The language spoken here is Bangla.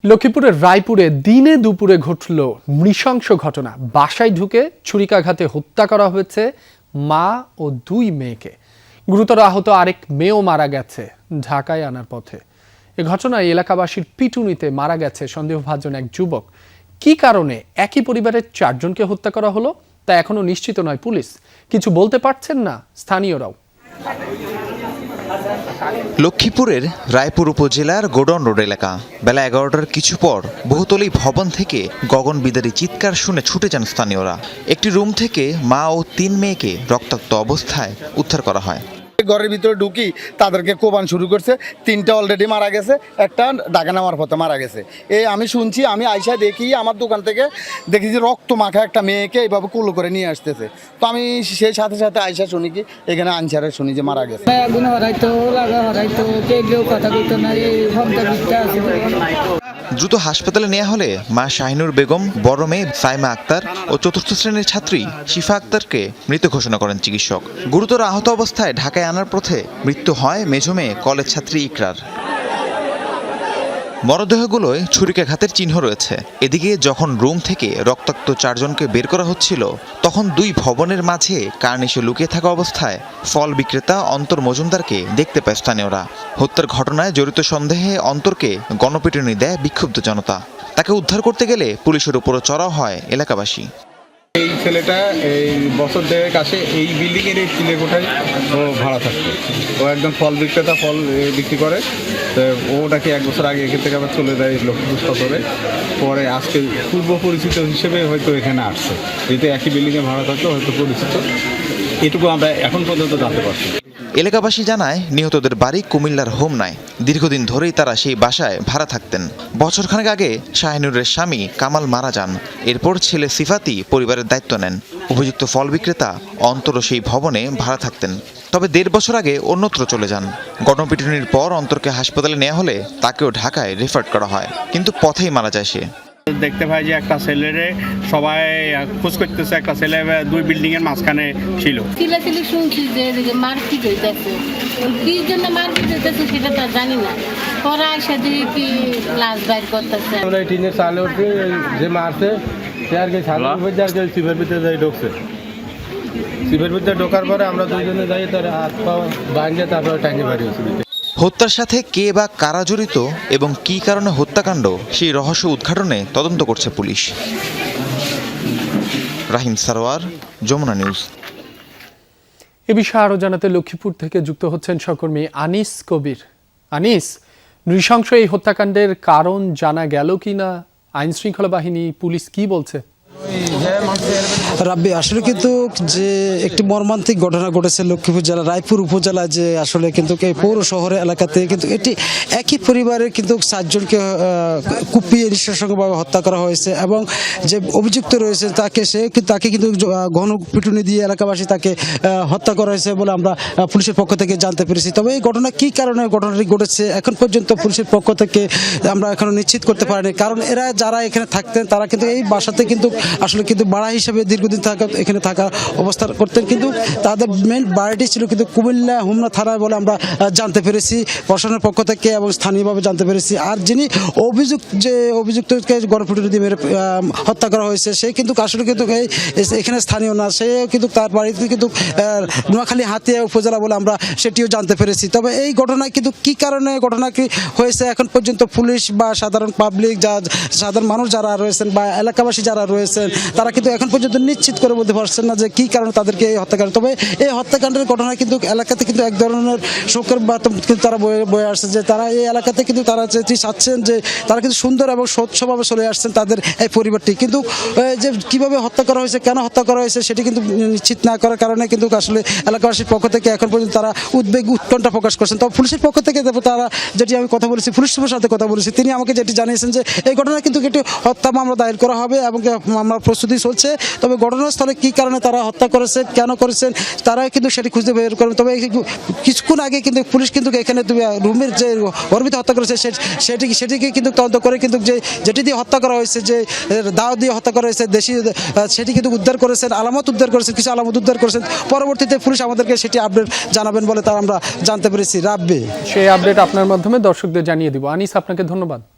লক্ষ্মীপুরের রায়পুরে দিনে দুপুরে ঘটল নৃশংস ঘটনা। বাসায় ঢুকে ছুরিকাঘাতে হত্যা করা হয়েছে মা ও দুই মেয়েকে। গুরুতর আহত আরেক মেয়েও মারা গেছে ঢাকায় আনার পথে। এ ঘটনায় এলাকাবাসীর পিটুনিতে মারা গেছে সন্দেহভাজন এক যুবক। কি কারণে একই পরিবারের চারজনকে হত্যা করা হলো তা এখনো নিশ্চিত নয় পুলিশ। কিছু বলতে পারছেন না স্থানীয়রাও। লক্ষ্মীপুরের রায়পুর উপজেলার গোডাউন রোড এলাকা। বেলা 11টার কিছু পর বহুতলী ভবন থেকে গগনবিদারী চিৎকার শুনে ছুটে যান স্থানীয়রা। একটি রুম থেকে মা ও 3 মেয়েকে রক্তাক্ত অবস্থায় উদ্ধার করা হয়। ঘরের ভিতরে ঢুকি তাদেরকে কোবান শুরু করছে। 3টা অলরেডি মারা গেছে, একটা ঢাকা নামার পথে মারা গেছে। এই আমি শুনছি, আমি আইসা দেখি আমার দোকান থেকে দেখি যে রক্ত মাখা একটা মেয়েকে এইভাবে কুলো করে নিয়ে আসতেছে। তো আমি সেই সাথে সাথে আইসা শুনি কি এখানে আনসারে শুনি যে মারা গেছে। দ্রুত হাসপাতালে নেওয়া হলে মা শাহিনুর বেগম, বড় মেয়ে সাইমা আক্তার ও 4র্থ শ্রেণীর ছাত্রী শিফা আক্তারকে মৃত ঘোষণা করেন চিকিৎসক। গুরুতর আহত অবস্থায় ঢাকায় আনার পথে মৃত্যু হয় মেঝো মেয়ে কলেজ ছাত্রী ইকরার। মরদেহগুলোয় ছুরিকাঘাতের চিহ্ন রয়েছে। এদিকে যখন রুম থেকে রক্তাক্ত 4 জনকে বের করা হচ্ছিল তখন 2 ভবনের মাঝে কার্নিশে লুকিয়ে থাকা অবস্থায় ফল বিক্রেতা অন্তর মজুমদারকে দেখতে পায় স্থানীয়রা। হত্যার ঘটনায় জড়িত সন্দেহে অন্তরকে গণপিটুনি দেয় বিক্ষুব্ধ জনতা। তাকে উদ্ধার করতে গেলে পুলিশের উপরও চড়াও হয় এলাকাবাসী। এই ছেলেটা এই বছর দেড়েক আসে এই বিল্ডিংয়ের এই চিলে কোঠায় ও ভাড়া থাকতো। ও একদম ফল বিক্রেতা, ফল বিক্রি করে। তো ওটাকে 1 বছর আগে এখান থেকে আবার চলে যায় লক্ষ্মীপুর সদরে। পরে আজকে পূর্ব পরিচিত হিসেবে হয়তো এখানে আসছে, যেহেতু একই বিল্ডিংয়ে ভাড়া থাকতো হয়তো পরিচিত। এটুকু আমরা এখন পর্যন্ত জানতে পারছি। এলাকাবাসী জানায় নিহতদের বাড়ি কুমিল্লার হোমনায়। দীর্ঘদিন ধরেই তারা সেই বাসায় ভাড়া থাকতেন। বছরখানেক আগে শাহিনুরের স্বামী কামাল মারা যান। এরপর ছেলে সিফাতি পরিবারের দায়িত্ব নেন। অভিযুক্ত ফল বিক্রেতা অন্তরও সেই ভবনে ভাড়া থাকতেন, তবে 1.5 বছর আগে অন্যত্র চলে যান। গণপিটুনির পর অন্তরকে হাসপাতালে নেওয়া হলে তাকেও ঢাকায় রেফার করা হয়, কিন্তু পথেই মারা যায় সে। দেখতে পাই যে একটা ছেলেরে সবাই খোঁজ করতেছে, একটা ছেলে 2 বিল্ডিংয়ের মাঝখানে ছিল। চিলাচিলি শুনছি যে মারপিট হইতেছে, কি জন্য মারপিট হইতেছে সেটা তো জানি না। পরে এসে দেখি কি লাশ বাইর করতেছে। আমরা টিনের চালে উঠে যে মারছে সে আর কি ছাদের উপর দিয়ে আর কি সিপের ভিতরে যাই ঢুকছে। সিপের ভিতরে ঢোকার পরে আমরা 2 জনে যাই, তার হাত পা ভাঙে তারপরে টাইনে বাড়ি হয়েছে। হত্যার সাথে কে বা কারা জড়িত এবং কী কারণে হত্যাকাণ্ড সেই রহস্য উদ্ঘাটনে তদন্ত করছে পুলিশ। রাহিম সারোয়ার, যমুনা নিউজ। এ বিষয়ে আরও জানাতে লক্ষ্মীপুর থেকে যুক্ত হচ্ছেন সহকর্মী আনিস কবির। আনিস, নৃশংস এই হত্যাকাণ্ডের কারণ জানা গেল কিনা? আইন শৃঙ্খলা বাহিনী, পুলিশ কি বলছে? রাব্বি, আসলে কিন্তু যে একটি মর্মান্তিক ঘটনা ঘটেছে লক্ষ্মীপুর জেলা রায়পুর উপজেলায়, যে আসলে কিন্তু এই পৌর শহরে এলাকাতে কিন্তু এটি একই পরিবারের কিন্তু 4 জনকে কুপিয়ে নৃশংসভাবে হত্যা করা হয়েছে এবং যে অভিযুক্ত রয়েছে তাকে কিন্তু গণপিটুনি দিয়ে এলাকাবাসী তাকে হত্যা করা হয়েছে বলে আমরা পুলিশের পক্ষ থেকে জানতে পেরেছি। তবে এই ঘটনা কি কারণে ঘটনাটি ঘটেছে এখন পর্যন্ত পুলিশের পক্ষ থেকে আমরা এখনো নিশ্চিত করতে পারিনি, কারণ এরা যারা এখানে থাকতেন তারা কিন্তু এই বাসাতে কিন্তু আসলে কিন্তু ভাড়া হিসেবে দীর্ঘদিন এখানে থাকা অবস্থা করতেন, কিন্তু তাদের মেন বাড়িটি ছিল কিন্তু কুমিল্লা হোমনা থানায় বলে আমরা জানতে পেরেছি প্রশাসনের পক্ষ থেকে এবং স্থানীয়ভাবে জানতে পেরেছি। আর যিনি অভিযুক্তকে গণপিটুনি দিয়ে মেরে হত্যা করা হয়েছে সে কিন্তু আসলে কিন্তু এখানে স্থানীয় না, সে কিন্তু তার বাড়িতে কিন্তু নোয়াখালী হাতিয়া উপজেলা বলে আমরা সেটিও জানতে পেরেছি। তবে এই ঘটনায় কিন্তু কি কারণে ঘটনা কি হয়েছে এখন পর্যন্ত পুলিশ বা সাধারণ পাবলিক সাধারণ মানুষ যারা রয়েছেন বা এলাকাবাসী যারা রয়েছেন তারা কিন্তু এখন পর্যন্ত নিশ্চিত করে বলতে পারছেন না যে কি কারণে তাদেরকে এই হত্যাকাণ্ড। তবে এই হত্যাকাণ্ডের ঘটনা কিন্তু এলাকাতে কিন্তু এক ধরনের শোকের বার্তা কিন্তু তারা বয়ে আসছে, যে তারা এই এলাকাতে কিন্তু তারা যেটি চাচ্ছেন যে তারা কিন্তু সুন্দর এবং স্বচ্ছভাবে চলে আসছেন তাদের এই পরিবারটি, কিন্তু যে কিভাবে হত্যা করা হয়েছে, কেন হত্যা করা হয়েছে সেটি কিন্তু নিশ্চিত না করার কারণে কিন্তু আসলে এলাকাবাসীর পক্ষ থেকে এখন পর্যন্ত তারা উৎকণ্ঠা প্রকাশ করছেন। তবে পুলিশের পক্ষ থেকে তারা যেটি আমি কথা বলেছি, পুলিশ সুপারের সাথে কথা বলেছি, তিনি আমাকে যেটি জানিয়েছেন যে এই ঘটনা কিন্তু একটি হত্যা মামলা দায়ের করা হবে এবং মামলা প্রস্তুতি চলছে। তবে ঘটনাস্থলে কি কারণে তারা হত্যা করেছে, কেন করেছেন তারা কিন্তু সেটি খুঁজে বের করেন। তবে কিছুক্ষণ আগে কিন্তু পুলিশ কিন্তু এখানে রুমের যে গর্বিত হত্যা করেছে সেটিকে কিন্তু তদন্ত করে কিন্তু যেটি দিয়ে হত্যা করা হয়েছে, যে দাও দিয়ে হত্যা করা হয়েছে দেশি, সেটি কিন্তু উদ্ধার করেছেন, কিছু আলামত উদ্ধার করেছেন। পরবর্তীতে পুলিশ আমাদেরকে সেটি আপডেট জানাবেন বলে তারা আমরা জানতে পেরেছি। রাব্বি, সেই আপডেট আপনার মাধ্যমে দর্শকদের জানিয়ে দিব। আনিস, আপনাকে ধন্যবাদ।